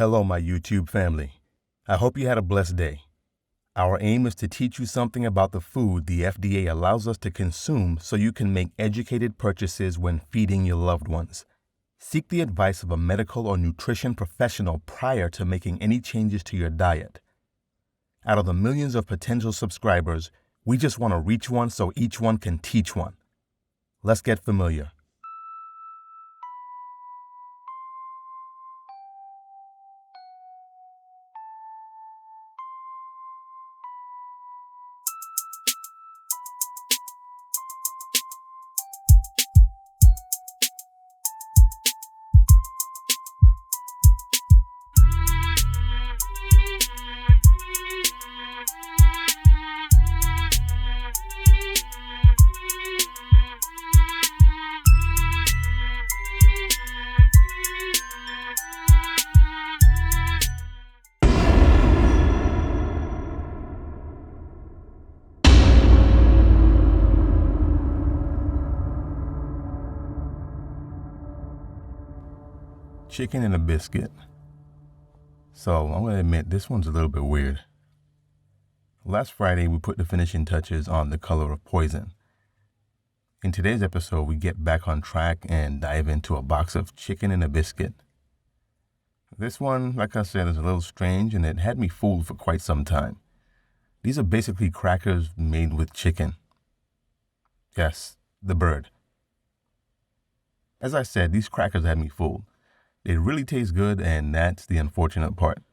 Hello, my YouTube family. I hope you had a blessed day. Our aim is to teach you something about the food the FDA allows us to consume so you can make educated purchases when feeding your loved ones. Seek the advice of a medical or nutrition professional prior to making any changes to your diet. Out of the millions of potential subscribers, we just want to reach one so each one can teach one. Let's get familiar. Chicken and a biscuit. So I'm going to admit this one's a little bit weird. Last Friday, we put the finishing touches on The Color of Poison. In today's episode, we get back on track and dive into a box of chicken and a biscuit. This one, like I said, is a little strange and it had me fooled for quite some time. These are basically crackers made with chicken. Yes, the bird. As I said, these crackers had me fooled. They really taste good, and that's the unfortunate part.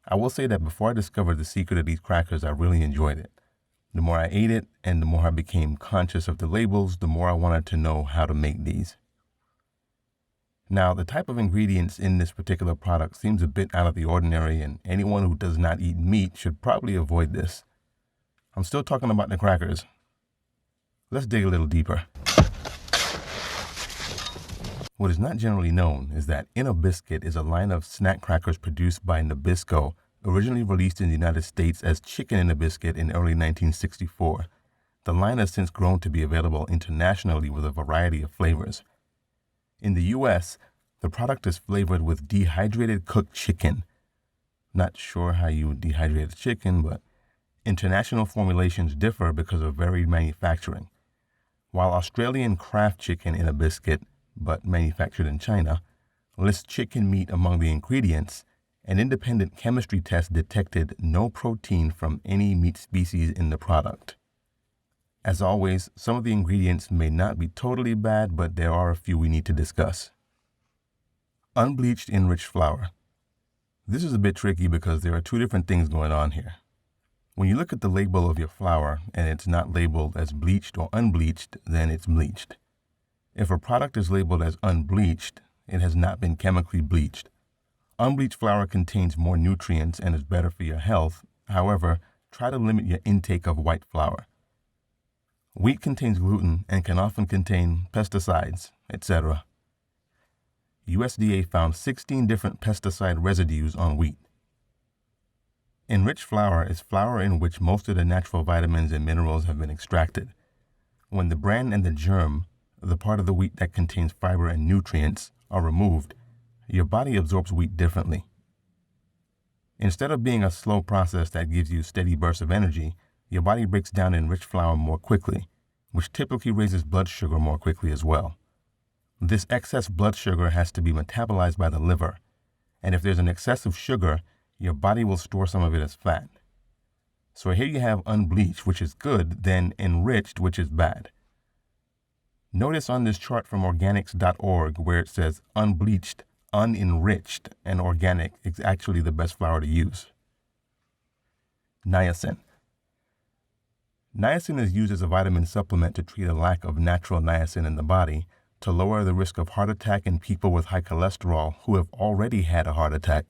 I will say that before I discovered the secret of these crackers, I really enjoyed it. The more I ate it, and the more I became conscious of the labels, the more I wanted to know how to make these. Now, the type of ingredients in this particular product seems a bit out of the ordinary, and anyone who does not eat meat should probably avoid this. I'm still talking about the crackers. Let's dig a little deeper. What is not generally known is that In a Biskit is a line of snack crackers produced by Nabisco, originally released in the United States as Chicken in a Biscuit in early 1964. The line has since grown to be available internationally with a variety of flavors. In the U.S., the product is flavored with dehydrated cooked chicken. Not sure how you would dehydrate the chicken, but international formulations differ because of varied manufacturing. While Australian Kraft Chicken in a Biscuit, but manufactured in China, lists chicken meat among the ingredients, an independent chemistry test detected no protein from any meat species in the product. As always, some of the ingredients may not be totally bad, but there are a few we need to discuss. Unbleached enriched flour. This is a bit tricky because there are two different things going on here. When you look at the label of your flour and it's not labeled as bleached or unbleached, then it's bleached. If a product is labeled as unbleached, it has not been chemically bleached. Unbleached flour contains more nutrients and is better for your health. However, try to limit your intake of white flour. Wheat contains gluten and can often contain pesticides, etc. USDA found 16 different pesticide residues on wheat. Enriched flour is flour in which most of the natural vitamins and minerals have been extracted. When the bran and the germ, the part of the wheat that contains fiber and nutrients, are removed, your body absorbs wheat differently. Instead of being a slow process that gives you steady bursts of energy, your body breaks down enriched flour more quickly, which typically raises blood sugar more quickly as well. This excess blood sugar has to be metabolized by the liver, and if there's an excess of sugar, your body will store some of it as fat. So here you have unbleached, which is good, then enriched, which is bad. Notice on this chart from organics.org where it says unbleached, unenriched, and organic is actually the best flour to use. Niacin. Niacin is used as a vitamin supplement to treat a lack of natural niacin in the body to lower the risk of heart attack in people with high cholesterol who have already had a heart attack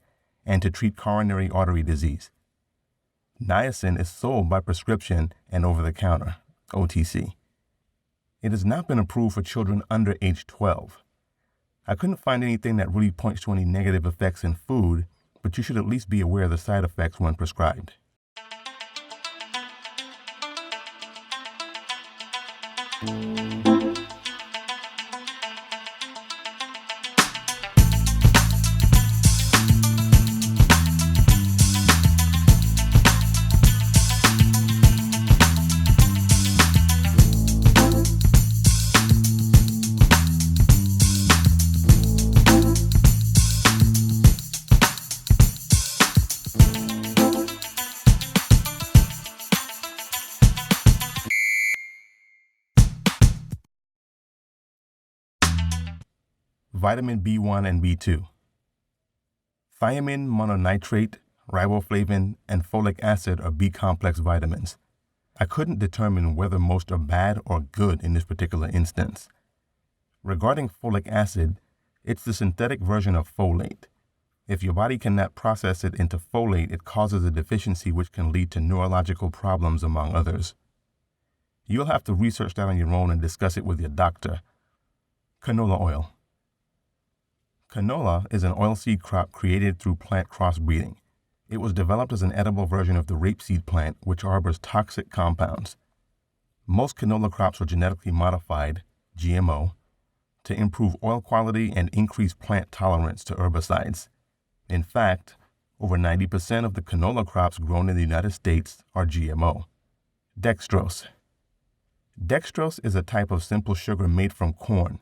and to treat coronary artery disease. Niacin is sold by prescription and over-the-counter, OTC. It has not been approved for children under age 12. I couldn't find anything that really points to any negative effects in food, but you should at least be aware of the side effects when prescribed. vitamin B1 and B2. Thiamine mononitrate, riboflavin, and folic acid are B-complex vitamins. I couldn't determine whether most are bad or good in this particular instance. Regarding folic acid, it's the synthetic version of folate. If your body cannot process it into folate, it causes a deficiency which can lead to neurological problems, among others. You'll have to research that on your own and discuss it with your doctor. Canola oil. Canola is an oilseed crop created through plant crossbreeding. It was developed as an edible version of the rapeseed plant, which harbors toxic compounds. Most canola crops are genetically modified, GMO, to improve oil quality and increase plant tolerance to herbicides. In fact, over 90% of the canola crops grown in the United States are GMO. Dextrose. Dextrose is a type of simple sugar made from corn.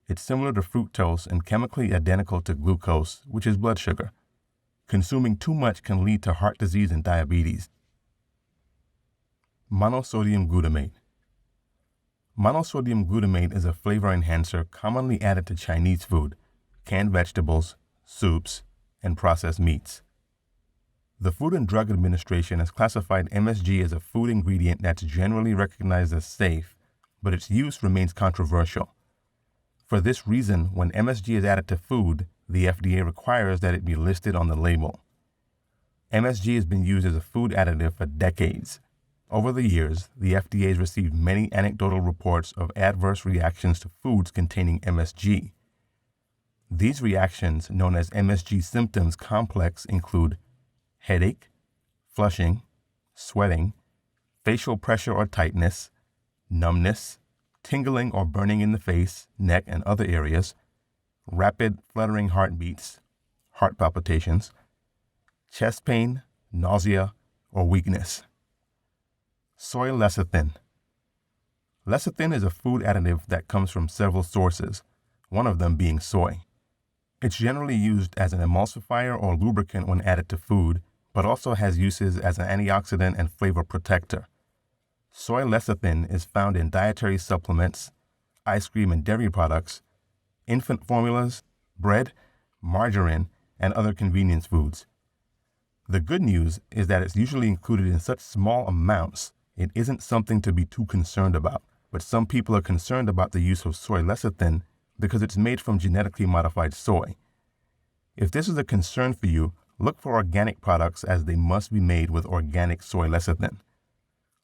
It's similar to fructose and chemically identical to glucose, which is blood sugar. Consuming too much can lead to heart disease and diabetes. Monosodium glutamate. Monosodium glutamate is a flavor enhancer commonly added to Chinese food, canned vegetables, soups, and processed meats. The Food and Drug Administration has classified MSG as a food ingredient that's generally recognized as safe, but its use remains controversial. For this reason, when MSG is added to food, the FDA requires that it be listed on the label. MSG has been used as a food additive for decades. Over the years, the FDA has received many anecdotal reports of adverse reactions to foods containing MSG. These reactions, known as MSG symptoms complex, include headache, flushing, sweating, facial pressure or tightness, numbness, tingling or burning in the face, neck, and other areas, rapid fluttering heartbeats, heart palpitations, chest pain, nausea, or weakness. Soy lecithin. Lecithin is a food additive that comes from several sources, one of them being soy. It's generally used as an emulsifier or lubricant when added to food, but also has uses as an antioxidant and flavor protector. Soy lecithin is found in dietary supplements, ice cream and dairy products, infant formulas, bread, margarine, and other convenience foods. The good news is that it's usually included in such small amounts it isn't something to be too concerned about, but some people are concerned about the use of soy lecithin because it's made from genetically modified soy. If this is a concern for you, look for organic products as they must be made with organic soy lecithin.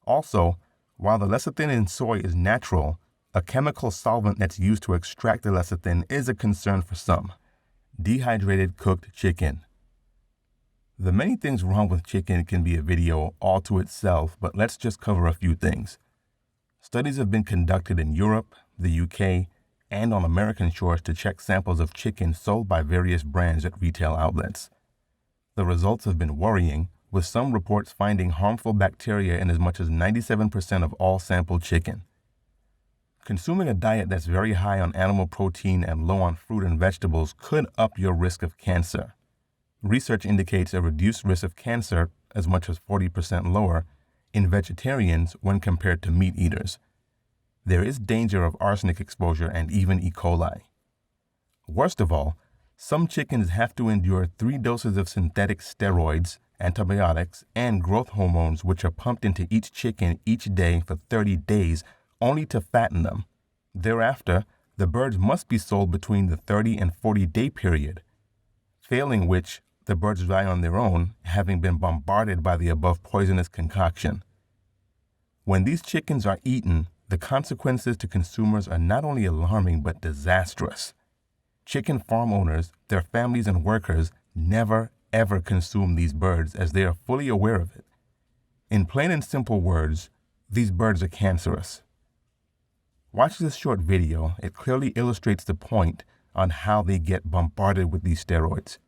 Also, while the lecithin in soy is natural, a chemical solvent that's used to extract the lecithin is a concern for some. Dehydrated cooked chicken. The many things wrong with chicken can be a video all to itself, but let's just cover a few things. Studies have been conducted in Europe, the UK, and on American shores to check samples of chicken sold by various brands at retail outlets. The results have been worrying, with some reports finding harmful bacteria in as much as 97% of all sampled chicken. Consuming a diet that's very high on animal protein and low on fruit and vegetables could up your risk of cancer. Research indicates a reduced risk of cancer, as much as 40% lower, in vegetarians when compared to meat eaters. There is danger of arsenic exposure and even E. coli. Worst of all, some chickens have to endure 3 doses of synthetic steroids, antibiotics, and growth hormones which are pumped into each chicken each day for 30 days only to fatten them. Thereafter, the birds must be sold between the 30 and 40-day period, failing which the birds die on their own, having been bombarded by the above poisonous concoction. When these chickens are eaten, the consequences to consumers are not only alarming but disastrous. Chicken farm owners, their families, and workers never, ever consume these birds as they are fully aware of it. In plain and simple words, these birds are cancerous. Watch this short video. It clearly illustrates the point on how they get bombarded with these steroids.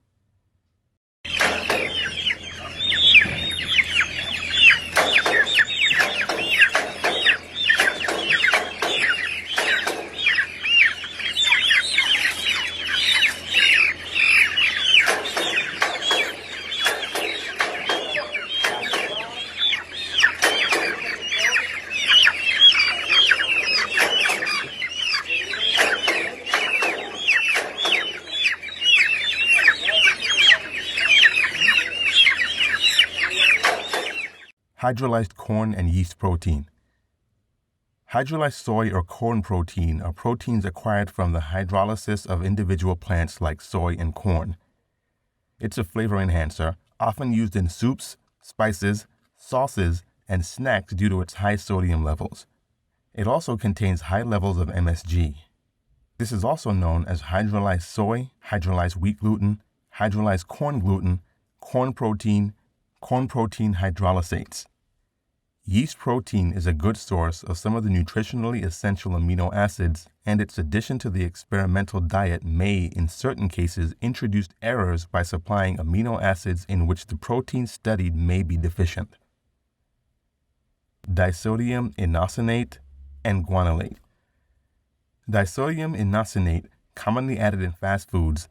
Hydrolyzed corn and yeast protein. Hydrolyzed soy or corn protein are proteins acquired from the hydrolysis of individual plants like soy and corn. It's a flavor enhancer, often used in soups, spices, sauces, and snacks due to its high sodium levels. It also contains high levels of MSG. This is also known as hydrolyzed soy, hydrolyzed wheat gluten, hydrolyzed corn gluten, corn protein hydrolysates. Yeast protein is a good source of some of the nutritionally essential amino acids, and its addition to the experimental diet may, in certain cases, introduce errors by supplying amino acids in which the protein studied may be deficient. Disodium inosinate and guanylate. Disodium inosinate, commonly added in fast foods,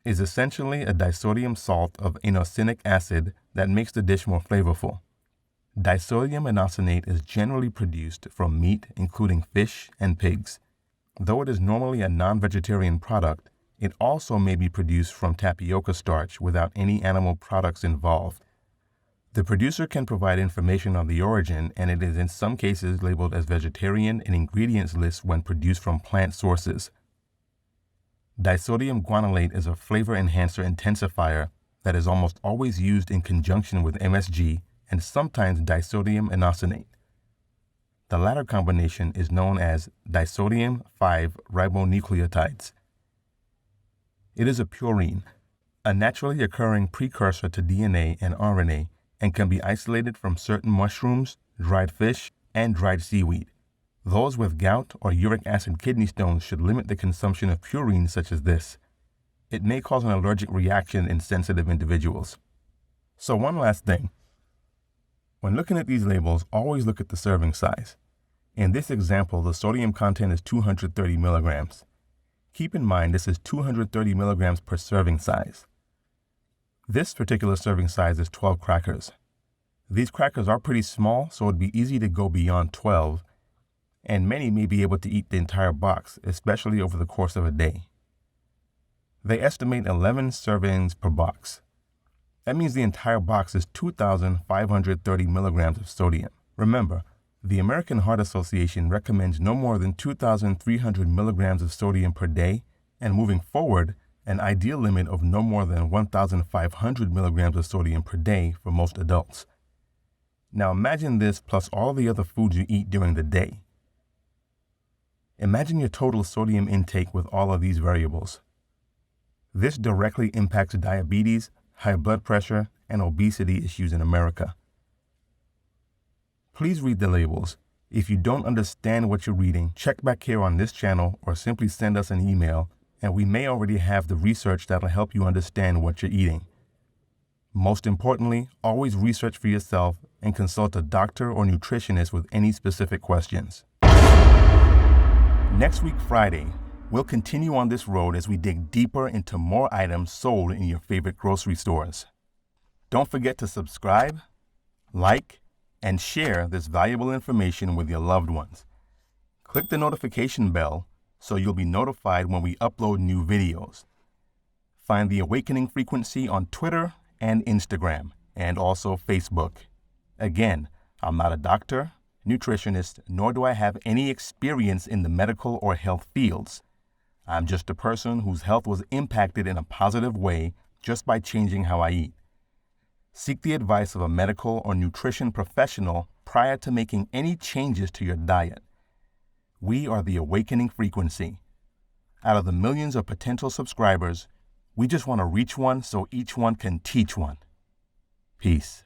is essentially a disodium salt of inosinic acid that makes the dish more flavorful. Disodium inosinate is generally produced from meat, including fish and pigs. Though it is normally a non-vegetarian product, it also may be produced from tapioca starch without any animal products involved. The producer can provide information on the origin, and it is in some cases labeled as vegetarian in ingredients lists when produced from plant sources. Disodium guanylate is a flavor enhancer intensifier that is almost always used in conjunction with MSG and sometimes disodium inosinate. The latter combination is known as disodium 5-ribonucleotides. It is a purine, a naturally occurring precursor to DNA and RNA, and can be isolated from certain mushrooms, dried fish, and dried seaweed. Those with gout or uric acid kidney stones should limit the consumption of purines such as this. It may cause an allergic reaction in sensitive individuals. So one last thing. When looking at these labels, always look at the serving size. In this example, the sodium content is 230 milligrams. Keep in mind this is 230 milligrams per serving size. This particular serving size is 12 crackers. These crackers are pretty small, so it'd be easy to go beyond 12, and many may be able to eat the entire box, especially over the course of a day. They estimate 11 servings per box. That means the entire box is 2,530 milligrams of sodium. Remember, the American Heart Association recommends no more than 2,300 milligrams of sodium per day, and moving forward, an ideal limit of no more than 1,500 milligrams of sodium per day for most adults. Now imagine this plus all the other foods you eat during the day. Imagine your total sodium intake with all of these variables. This directly impacts diabetes, high blood pressure, and obesity issues in America. Please read the labels. If you don't understand what you're reading, check back here on this channel or simply send us an email, and we may already have the research that'll help you understand what you're eating. Most importantly, always research for yourself and consult a doctor or nutritionist with any specific questions. Next week, Friday, we'll continue on this road as we dig deeper into more items sold in your favorite grocery stores. Don't forget to subscribe, like, and share this valuable information with your loved ones. Click the notification bell so you'll be notified when we upload new videos. Find The Awakening Frequency on Twitter and Instagram, and also Facebook. Again, I'm not a doctor, nutritionist, nor do I have any experience in the medical or health fields. I'm just a person whose health was impacted in a positive way just by changing how I eat. Seek the advice of a medical or nutrition professional prior to making any changes to your diet. We are The Awakening Frequency. Out of the millions of potential subscribers, we just want to reach one so each one can teach one. Peace.